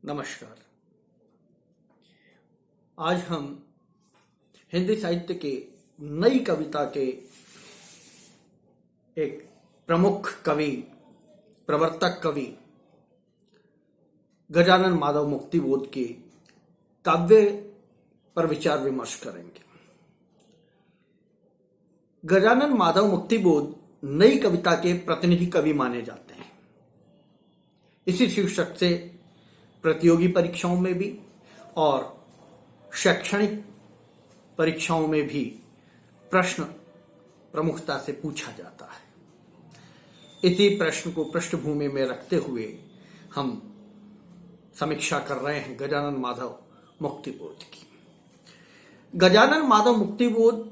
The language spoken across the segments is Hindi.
नमस्कार। आज हम हिंदी साहित्य के नई कविता के एक प्रमुख कवि, प्रवर्तक कवि गजानन माधव मुक्तिबोध के काव्य पर विचार विमर्श करेंगे। गजानन माधव मुक्तिबोध नई कविता के प्रतिनिधि कवि माने जाते हैं। इसी शीर्षक से प्रतियोगी परीक्षाओं में भी और शैक्षणिक परीक्षाओं में भी प्रश्न प्रमुखता से पूछा जाता है। इसी प्रश्न को पृष्ठभूमि में रखते हुए हम समीक्षा कर रहे हैं गजानन माधव मुक्तिबोध की। गजानन माधव मुक्तिबोध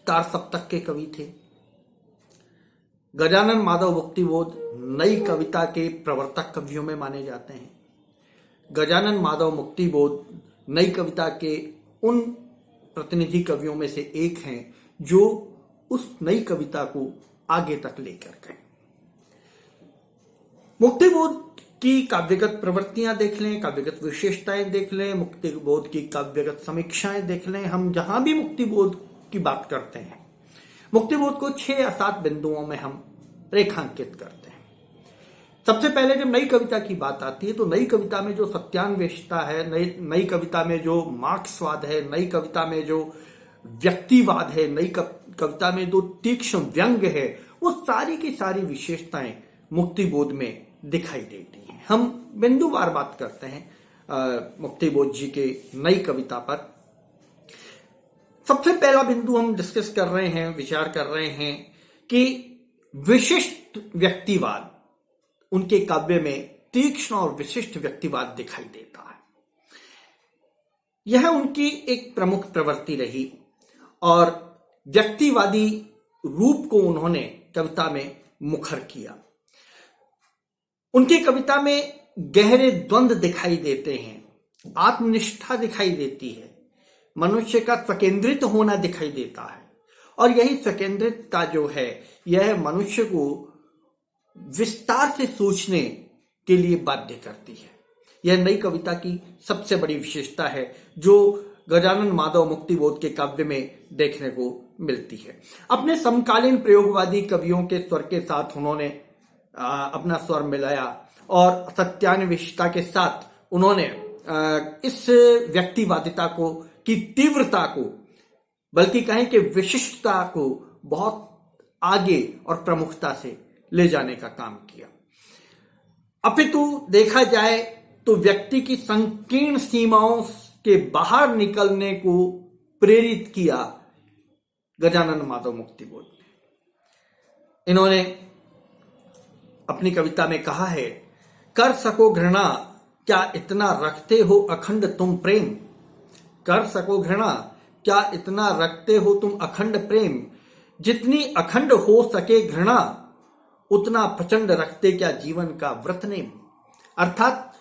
तार सप्तक के कवि थे। गजानन माधव मुक्तिबोध नई कविता के प्रवर्तक कवियों में माने जाते हैं। गजानन माधव मुक्तिबोध नई कविता के उन प्रतिनिधि कवियों में से एक हैं जो उस नई कविता को आगे तक लेकर गए। मुक्तिबोध की काव्यगत प्रवृत्तियां देख लें, काव्यगत विशेषताएं देख लें, मुक्तिबोध की काव्यगत समीक्षाएं देख लें। हम जहां भी मुक्तिबोध की बात करते हैं, मुक्तिबोध को 6 या 7 बिंदुओं में हम रेखांकित करते हैं। सबसे पहले जब नई कविता की बात आती है तो नई कविता में जो सत्यान्वेषता है, नई कविता में जो मार्क्सवाद है, नई कविता में जो व्यक्तिवाद है, नई कविता में जो तीक्ष्ण व्यंग है, वो सारी की सारी विशेषताएं मुक्तिबोध में दिखाई देती हैं। हम बिंदुवार बात करते हैं मुक्तिबोध जी के नई कविता पर। सबसे पहला बिंदु हम डिस्कस कर रहे हैं, विचार कर रहे हैं कि विशिष्ट व्यक्तिवाद, उनके काव्य में तीक्ष्ण और विशिष्ट व्यक्तिवाद दिखाई देता है। यह उनकी एक प्रमुख प्रवृत्ति रही और व्यक्तिवादी रूप को उन्होंने कविता में मुखर किया। उनकी कविता में गहरे द्वंद्व दिखाई देते हैं, आत्मनिष्ठा दिखाई देती है, मनुष्य का स्वकेंद्रित होना दिखाई देता है। और यही स्वकेंद्रितता जो है, यह मनुष्य को विस्तार से सोचने के लिए बाध्य करती है। यह नई कविता की सबसे बड़ी विशेषता है जो गजानन माधव मुक्तिबोध के काव्य में देखने को मिलती है। अपने समकालीन प्रयोगवादी कवियों के स्वर के साथ उन्होंने अपना स्वर मिलाया और सत्यान्वेषता के साथ उन्होंने इस व्यक्तिवादिता को की तीव्रता को, बल्कि कहें कि विशिष्टता को बहुत आगे और प्रमुखता से ले जाने का काम किया। अपितु देखा जाए तो व्यक्ति की संकीर्ण सीमाओं के बाहर निकलने को प्रेरित किया गजानन माधव मुक्तिबोध ने। इन्होंने अपनी कविता में कहा है, कर सको घृणा क्या इतना रखते हो अखंड तुम प्रेम। कर सको घृणा क्या इतना रखते हो तुम अखंड प्रेम। जितनी अखंड हो सके घृणा उतना प्रचंड रखते क्या जीवन का व्रत नेम। अर्थात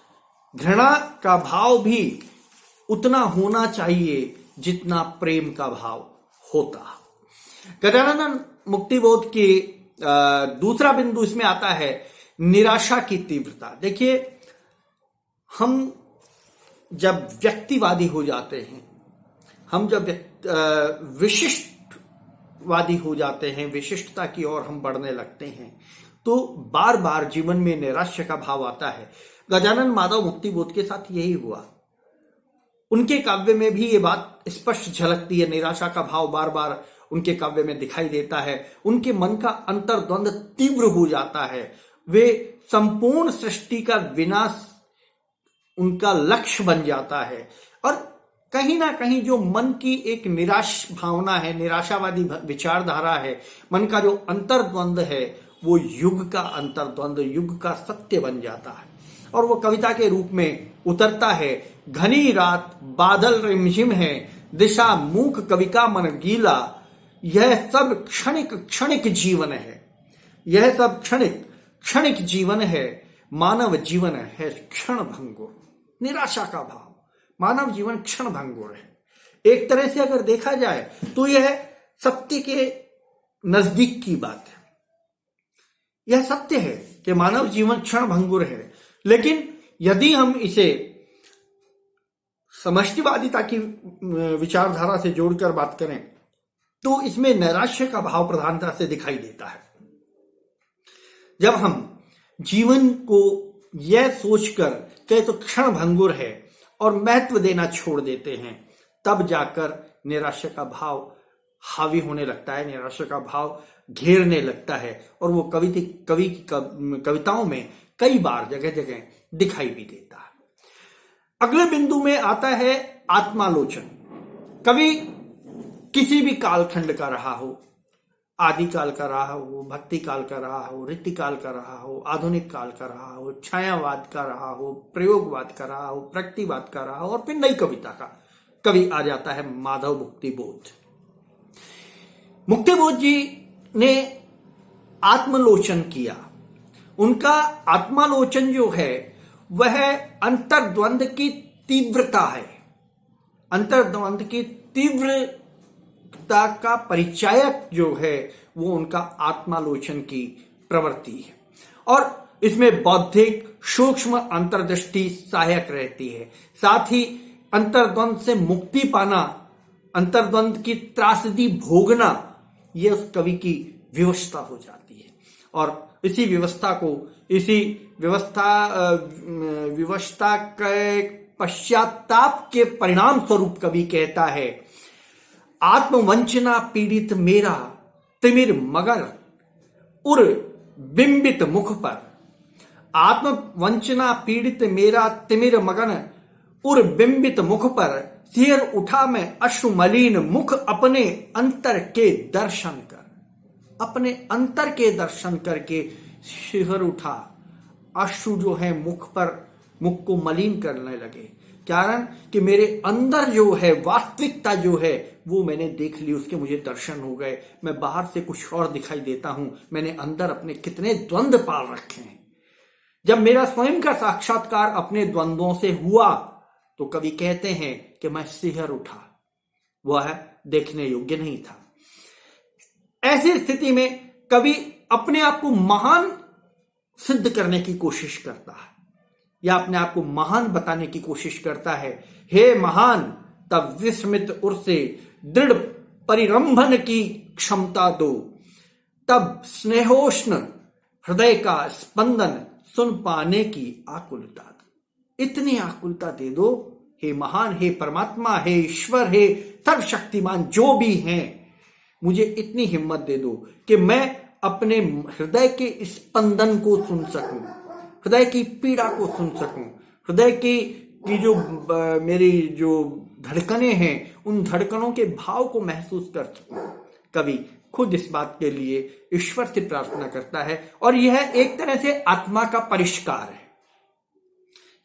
घृणा का भाव भी उतना होना चाहिए जितना प्रेम का भाव होता। गजानन मुक्तिबोध के दूसरा बिंदु इसमें आता है निराशा की तीव्रता। देखिए, हम जब व्यक्तिवादी हो जाते हैं, हम जब विशिष्टवादी हो जाते हैं, विशिष्टता की ओर हम बढ़ने लगते हैं, तो बार बार जीवन में निराशा का भाव आता है। गजानन माधव मुक्तिबोध के साथ यही हुआ। उनके काव्य में भी ये बात स्पष्ट झलकती है। निराशा का भाव बार बार उनके काव्य में दिखाई देता है। उनके मन का अंतर्द्वंद तीव्र हो जाता है। वे संपूर्ण सृष्टि का विनाश उनका लक्ष्य बन जाता है और कहीं ना कहीं जो मन की एक निराश भावना है, निराशावादी विचारधारा है, मन का जो अंतर्द्वंद है, वो युग का अंतर्द्वंद, युग का सत्य बन जाता है और वो कविता के रूप में उतरता है। घनी रात बादल रिमझिम है, दिशा मूक कवि का मन गीला। यह सब क्षणिक क्षणिक जीवन है, यह सब क्षणिक क्षणिक जीवन है। मानव जीवन है क्षण भंगुर। निराशा का भाव, मानव जीवन क्षण भंगुर है। एक तरह से अगर देखा जाए तो यह सत्य के नजदीक की बात है। यह सत्य है कि मानव जीवन क्षण भंगुर है, लेकिन यदि हम इसे समष्टिवादिता की विचारधारा से जोड़कर बात करें तो इसमें नैराश्य का भाव प्रधानता से दिखाई देता है। जब हम जीवन को यह सोचकर कि तो क्षण भंगुर है और महत्व देना छोड़ देते हैं, तब जाकर निराशा का भाव हावी होने लगता है, निराशा का भाव घेरने लगता है और वो कवि की कविताओं में कई बार जगह जगह दिखाई भी देता है। अगले बिंदु में आता है आत्मालोचन। कवि किसी भी कालखंड का रहा हो, आदिकाल का रहा हो, भक्ति काल का रहा हो, रीतिकाल का रहा हो, आधुनिक काल का रहा हो, छायावाद का रहा हो, प्रयोगवाद का रहा हो, प्रगतिवाद का रहा हो और फिर नई कविता का कवि आ जाता है माधव मुक्तिबोध। मुक्तिबोध जी ने आत्मलोचन किया। उनका आत्मालोचन जो है वह अंतर्द्वंद की तीव्रता है, अंतर्द्वंद की तीव्रता का परिचायक जो है वो उनका आत्मालोचन की प्रवृत्ति है और इसमें बौद्धिक सूक्ष्म अंतर्दृष्टि सहायक रहती है। साथ ही अंतर्द्वंद से मुक्ति पाना, अंतर्द्वंद की त्रासदी भोगना, यह उस कवि की व्यवस्था हो जाती है और इसी व्यवस्था के पश्चाताप के परिणाम स्वरूप कवि कहता है, आत्मवंचना पीड़ित मेरा तिमिर मगर उर बिंबित मुख पर, आत्मवंचना पीड़ित मेरा तिमिर मगन उर बिंबित मुख पर, सिर उठा मैं अश्रु मलिन मुख अपने अंतर के दर्शन कर, अपने अंतर के दर्शन करके शिहर उठा, अश्रु जो है मुख को मलिन करने लगे। कारण कि मेरे अंदर जो है वास्तविकता जो है वो मैंने देख ली, उसके मुझे दर्शन हो गए। मैं बाहर से कुछ और दिखाई देता हूं, मैंने अंदर अपने कितने द्वंद्व पाल रखे हैं। जब मेरा स्वयं का साक्षात्कार अपने द्वंद्वों से हुआ तो कवि कहते हैं कि मैं सिहर उठा, वह देखने योग्य नहीं था। ऐसी स्थिति में कवि अपने आप को महान सिद्ध करने की कोशिश करता है या अपने आप को महान बताने की कोशिश करता है। हे महान, तब विस्मित उर से दृढ़ परिरंभन की क्षमता दो, तब स्नेहोष्ण हृदय का स्पंदन सुन पाने की आकुलता दो। इतनी आकुलता दे दो हे महान, हे परमात्मा, हे ईश्वर, हे सर्वशक्तिमान जो भी हैं, मुझे इतनी हिम्मत दे दो कि मैं अपने हृदय के स्पंदन को सुन सकूं, हृदय की पीड़ा को सुन सकूं, हृदय की जो मेरी जो धड़कनें हैं उन धड़कनों के भाव को महसूस कर सकूं। कवि खुद इस बात के लिए ईश्वर से प्रार्थना करता है और यह एक तरह से आत्मा का परिष्कार है।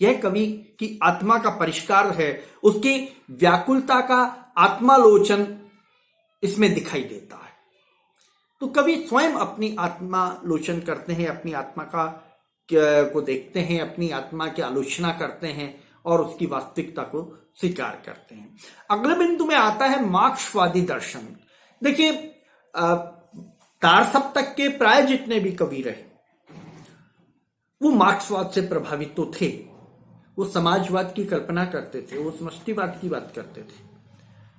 यह कवि की आत्मा का परिष्कार है, उसकी व्याकुलता का आत्मालोचन इसमें दिखाई देता है। तो कवि स्वयं अपनी आत्मालोचन करते हैं, अपनी आत्मा को देखते हैं, अपनी आत्मा की आलोचना करते हैं और उसकी वास्तविकता को स्वीकार करते हैं। अगले बिंदु में आता है मार्क्सवादी दर्शन। देखिए, तार सप्तक के प्राय जितने भी कवि रहे वो मार्क्सवाद से प्रभावित तो थे, वो समाजवाद की कल्पना करते थे, वो समष्टिवाद की बात करते थे।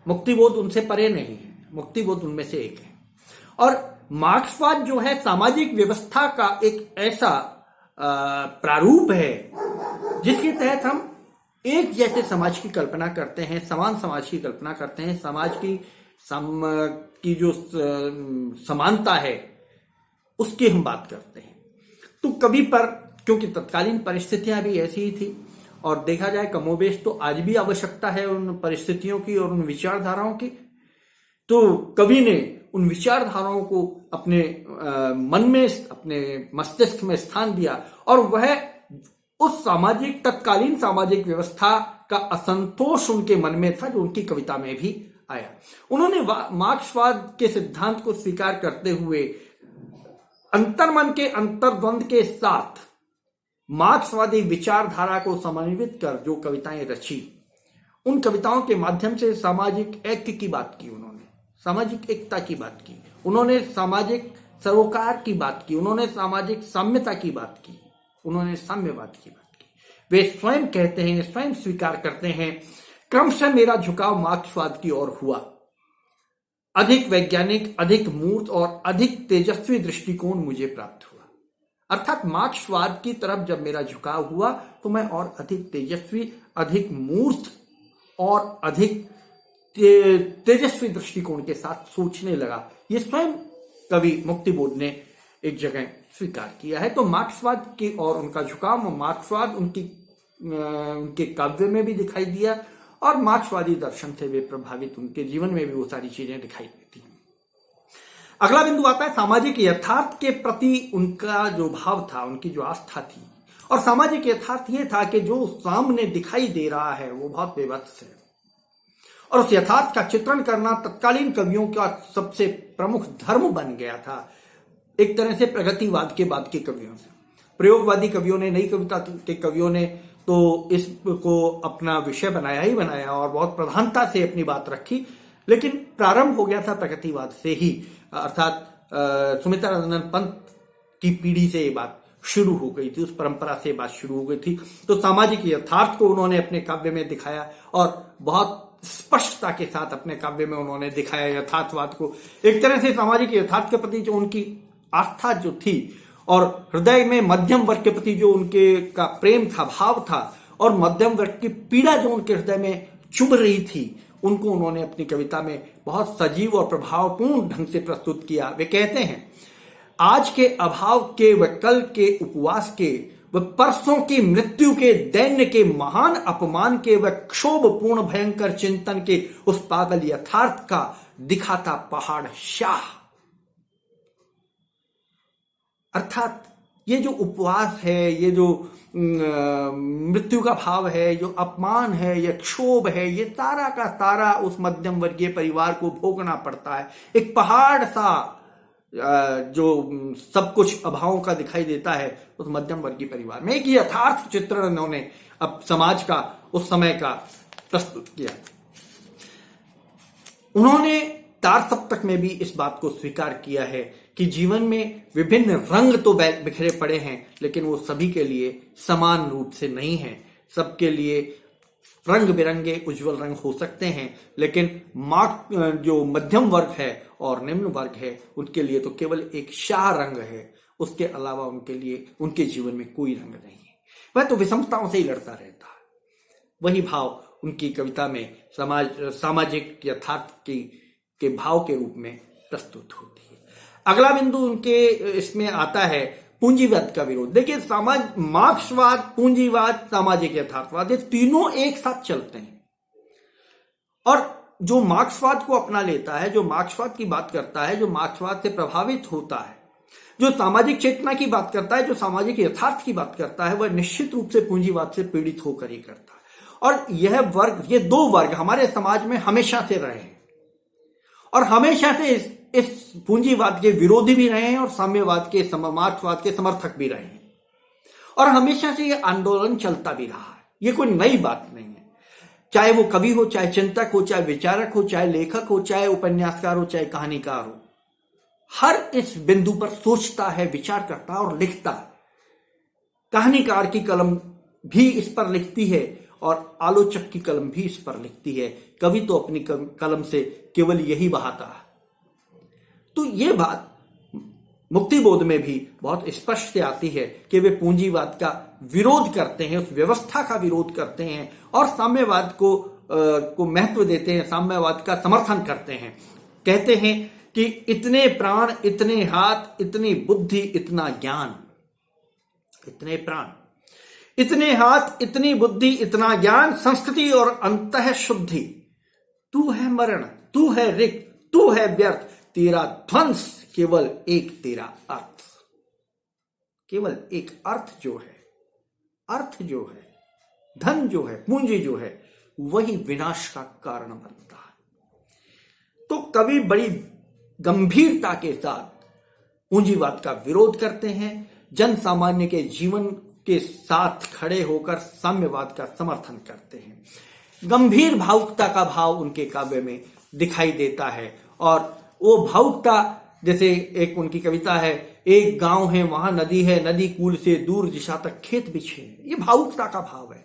मुक्तिबोध उनसे परे नहीं है, मुक्तिबोध उनमें से एक है। और मार्क्सवाद जो है सामाजिक व्यवस्था का एक ऐसा प्रारूप है जिसके तहत हम एक जैसे समाज की कल्पना करते हैं, समान समाज की कल्पना करते हैं, समाज की जो समानता है उसकी हम बात करते हैं। तो कवि पर, क्योंकि तत्कालीन परिस्थितियां भी ऐसी ही थी और देखा जाए कमोबेश तो आज भी आवश्यकता है उन परिस्थितियों की और उन विचारधाराओं की, तो कवि ने उन विचारधाराओं को अपने मन में, अपने मस्तिष्क में स्थान दिया और वह उस तत्कालीन सामाजिक व्यवस्था का असंतोष उनके मन में था जो उनकी कविता में भी आया। उन्होंने मार्क्सवाद के सिद्धांत को स्वीकार करते हुए अंतर्मन के अंतर्द्वंद के साथ मार्क्सवादी विचारधारा को समन्वित कर जो कविताएं रची, उन कविताओं के माध्यम से सामाजिक ऐक्य की बात की, उन्होंने सामाजिक एकता की बात की, उन्होंने सामाजिक सरोकार की बात की, उन्होंने सामाजिक साम्यता की बात की, उन्होंने साम्यवाद की बात की। वे स्वयं कहते हैं, स्वयं स्वीकार करते हैं क्रमशः मेरा झुकाव मार्क्सवाद की ओर हुआ। अधिक वैज्ञानिक, अधिक मूर्त और अधिक तेजस्वी दृष्टिकोण मुझे प्राप्त हुआ। अर्थात मार्क्सवाद की तरफ जब मेरा झुकाव हुआ तो मैं और अधिक तेजस्वी, अधिक मूर्त और अधिक तेजस्वी दृष्टिकोण के साथ सोचने लगा। ये स्वयं कवि मुक्तिबोध ने एक जगह स्वीकार किया है। तो मार्क्सवाद की और उनका झुकाव, मार्क्सवाद उनके काव्य में भी दिखाई दिया और मार्क्सवादी दर्शन से वे प्रभावित उनके जीवन में भी वो सारी चीजें दिखाई देती हैं। अगला बिंदु आता है सामाजिक यथार्थ के प्रति उनका जो भाव था, उनकी जो आस्था थी। और सामाजिक यथार्थ ये था कि जो सामने दिखाई दे रहा है वो बहुत बेभत्स है, और उस यथार्थ का चित्रण करना तत्कालीन कवियों का सबसे प्रमुख धर्म बन गया था। एक तरह से प्रगतिवाद के बाद के कवियों से, प्रयोगवादी कवियों ने, नई कविता के कवियों ने तो इसको अपना विषय बनाया ही बनाया और बहुत प्रधानता से अपनी बात रखी, लेकिन प्रारंभ हो गया था प्रगतिवाद से ही। अर्थात सुमित्रानंद पंत की पीढ़ी से ये बात शुरू हो गई थी, उस परंपरा से बात शुरू हो गई थी। तो सामाजिक यथार्थ को उन्होंने अपने काव्य में दिखाया और बहुत स्पष्टता के साथ अपने काव्य में उन्होंने दिखाया यथार्थवाद को। एक तरह से सामाजिक यथार्थ के प्रति जो उनकी आस्था जो थी और हृदय में मध्यम वर्ग के प्रति जो उनके का प्रेम था, भाव था, और मध्यम वर्ग की पीड़ा जो उनके हृदय में चुभ रही थी, उनको उन्होंने अपनी कविता में बहुत सजीव और प्रभावपूर्ण ढंग से प्रस्तुत किया। वे कहते हैं, आज के अभाव के व कल के उपवास के व परसों की मृत्यु के, दैन्य के, महान अपमान के व क्षोभपूर्ण भयंकर चिंतन के उस पागल यथार्थ का दिखाता पहाड़ शाह। अर्थात ये जो उपवास है, ये जो मृत्यु का भाव है, जो अपमान है, ये क्षोभ है, ये सारा का सारा उस मध्यम वर्गीय परिवार को भोगना पड़ता है। एक पहाड़ सा जो सब कुछ अभावों का दिखाई देता है उस मध्यम वर्गीय परिवार में। एक यथार्थ चित्रण उन्होंने अब समाज का, उस समय का प्रस्तुत किया। उन्होंने तार सप्तक में भी इस बात को स्वीकार किया है कि जीवन में विभिन्न रंग तो बिखरे पड़े हैं, लेकिन वो सभी के लिए समान रूप से नहीं है। सबके लिए रंग बिरंगे उज्जवल रंग हो सकते हैं, लेकिन जो मध्यम वर्ग है और निम्न वर्ग है, उनके लिए तो केवल एक शाह रंग है। उसके अलावा उनके लिए, उनके जीवन में कोई रंग नहीं है। वह तो विषमताओं से ही लड़ता रहता है। वही भाव उनकी कविता में सामाजिक यथार्थ के भाव के रूप में प्रस्तुत होती है। अगला बिंदु उनके इसमें आता है पूंजीवाद का विरोध। देखिए, मार्क्सवाद, पूंजीवाद, सामाजिक यथार्थवाद, ये तीनों एक साथ चलते हैं। और जो मार्क्सवाद को अपना लेता है, जो मार्क्सवाद की बात करता है, जो मार्क्सवाद से प्रभावित होता है, जो सामाजिक चेतना की बात करता है, जो सामाजिक यथार्थ की बात करता है, वह निश्चित रूप से पूंजीवाद से पीड़ित होकर ही करता है। और यह वर्ग, ये दो वर्ग हमारे समाज में हमेशा से रहे हैं और हमेशा से इस पूंजीवाद के विरोधी भी रहे हैं और साम्यवाद के, मार्क्सवाद के समर्थक भी रहे हैं। और हमेशा से यह आंदोलन चलता भी रहा है। ये कोई नई बात नहीं है। चाहे वो कवि हो, चाहे चिंतक हो, चाहे विचारक हो, चाहे लेखक हो, चाहे उपन्यासकार हो, चाहे कहानीकार हो, हर इस बिंदु पर सोचता है, विचार करता है और लिखता है। कहानीकार की कलम भी इस पर लिखती है और आलोचक की कलम भी इस पर लिखती है। कवि तो अपनी कलम से केवल यही बहाता है। तो ये बात मुक्तिबोध में भी बहुत स्पष्ट से आती है कि वे पूंजीवाद का विरोध करते हैं, उस व्यवस्था का विरोध करते हैं और साम्यवाद को महत्व देते हैं, साम्यवाद का समर्थन करते हैं। कहते हैं कि इतने प्राण, इतने हाथ, इतनी बुद्धि, इतना ज्ञान। इतने प्राण, इतने हाथ, इतनी बुद्धि, इतना ज्ञान, संस्कृति और अंतः शुद्धि। तू है मरण, तू है रिक्त, तू है व्यर्थ, तेरा ध्वंस, केवल एक तेरा अर्थ। केवल एक अर्थ जो है, अर्थ जो है, धन जो है, पूंजी जो है, वही विनाश का कारण बनता है। तो कवि बड़ी गंभीरता के साथ पूंजीवाद का विरोध करते हैं, जन सामान्य के जीवन के साथ खड़े होकर साम्यवाद का समर्थन करते हैं। गंभीर भावुकता का भाव उनके काव्य में दिखाई देता है और वो भावुकता, जैसे एक उनकी कविता है, एक गांव है वहां नदी है, नदी कूल से दूर दिशा तक खेत बिछे हैं। ये भावुकता का भाव है,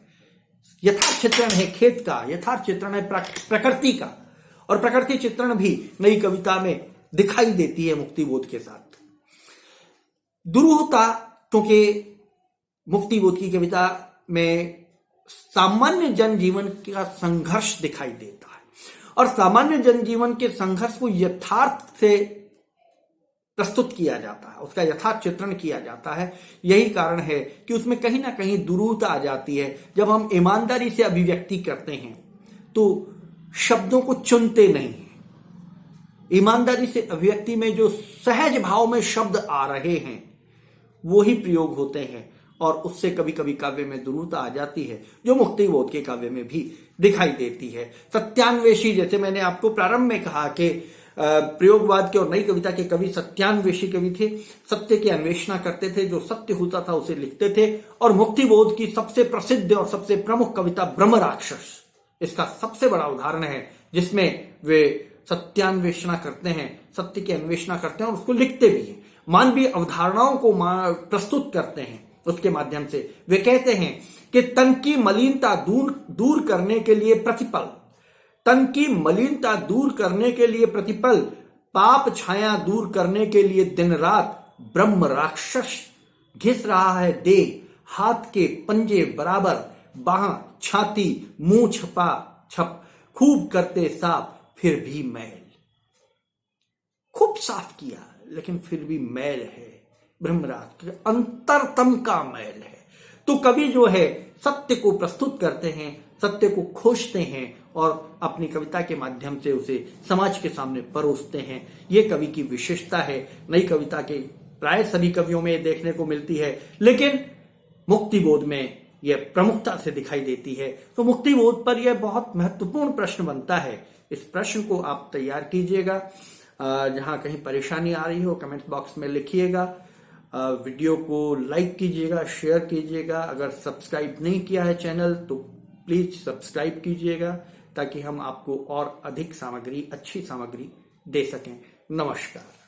यथार्थ चित्रण है खेत का, यथार्थ चित्रण है प्रकृति का, और प्रकृति चित्रण भी नई कविता में दिखाई देती है मुक्तिबोध के साथ। दुरूहता, क्योंकि मुक्तिबोध की कविता में सामान्य जनजीवन का संघर्ष दिखाई देता है, और सामान्य जनजीवन के संघर्ष को यथार्थ से प्रस्तुत किया जाता है, उसका यथार्थ चित्रण किया जाता है। यही कारण है कि उसमें कहीं ना कहीं दुरूहता आ जाती है। जब हम ईमानदारी से अभिव्यक्ति करते हैं तो शब्दों को चुनते नहीं हैं। ईमानदारी से अभिव्यक्ति में जो सहज भाव में शब्द आ रहे हैं वो ही प्रयोग होते हैं, और उससे कभी कभी काव्य में दुरूहता आ जाती है, जो मुक्तिबोध के काव्य में भी दिखाई देती है। सत्यान्वेषी, जैसे मैंने आपको प्रारंभ में कहा कि प्रयोगवाद के और नई कविता के कवि सत्यान्वेषी कवि थे, सत्य की अन्वेषणा करते थे, जो सत्य होता था उसे लिखते थे। और मुक्तिबोध की सबसे प्रसिद्ध और सबसे प्रमुख कविता ब्रह्म राक्षस इसका सबसे बड़ा उदाहरण है, जिसमें वे सत्यान्वेषणा करते हैं, सत्य की अन्वेषणा करते हैं और उसको लिखते भी हैं, मानवीय अवधारणाओं को प्रस्तुत करते हैं उसके माध्यम से। वे कहते हैं कि तन की मलिनता दूर करने के लिए प्रतिपल, तन की मलिनता दूर करने के लिए प्रतिपल, पाप छाया दूर करने के लिए दिन रात, ब्रह्म राक्षस घिस रहा है देह, हाथ के पंजे बराबर, बाह छाती मुंह छपा छप, खूब करते साफ फिर भी मैल। खूब साफ किया लेकिन फिर भी मैल है, ब्रह्मराज अंतरतम का मैल है। तो कवि जो है सत्य को प्रस्तुत करते हैं, सत्य को खोजते हैं और अपनी कविता के माध्यम से उसे समाज के सामने परोसते हैं। ये कवि की विशेषता है। नई कविता के प्राय सभी कवियों में देखने को मिलती है, लेकिन मुक्तिबोध में यह प्रमुखता से दिखाई देती है। तो मुक्तिबोध पर यह बहुत महत्वपूर्ण प्रश्न बनता है। इस प्रश्न को आप तैयार कीजिएगा, जहां कहीं परेशानी आ रही हो कमेंट बॉक्स में लिखिएगा, वीडियो को लाइक कीजिएगा, शेयर कीजिएगा। अगर सब्सक्राइब नहीं किया है चैनल तो प्लीज सब्सक्राइब कीजिएगा, ताकि हम आपको और अधिक सामग्री, अच्छी सामग्री दे सकें। नमस्कार।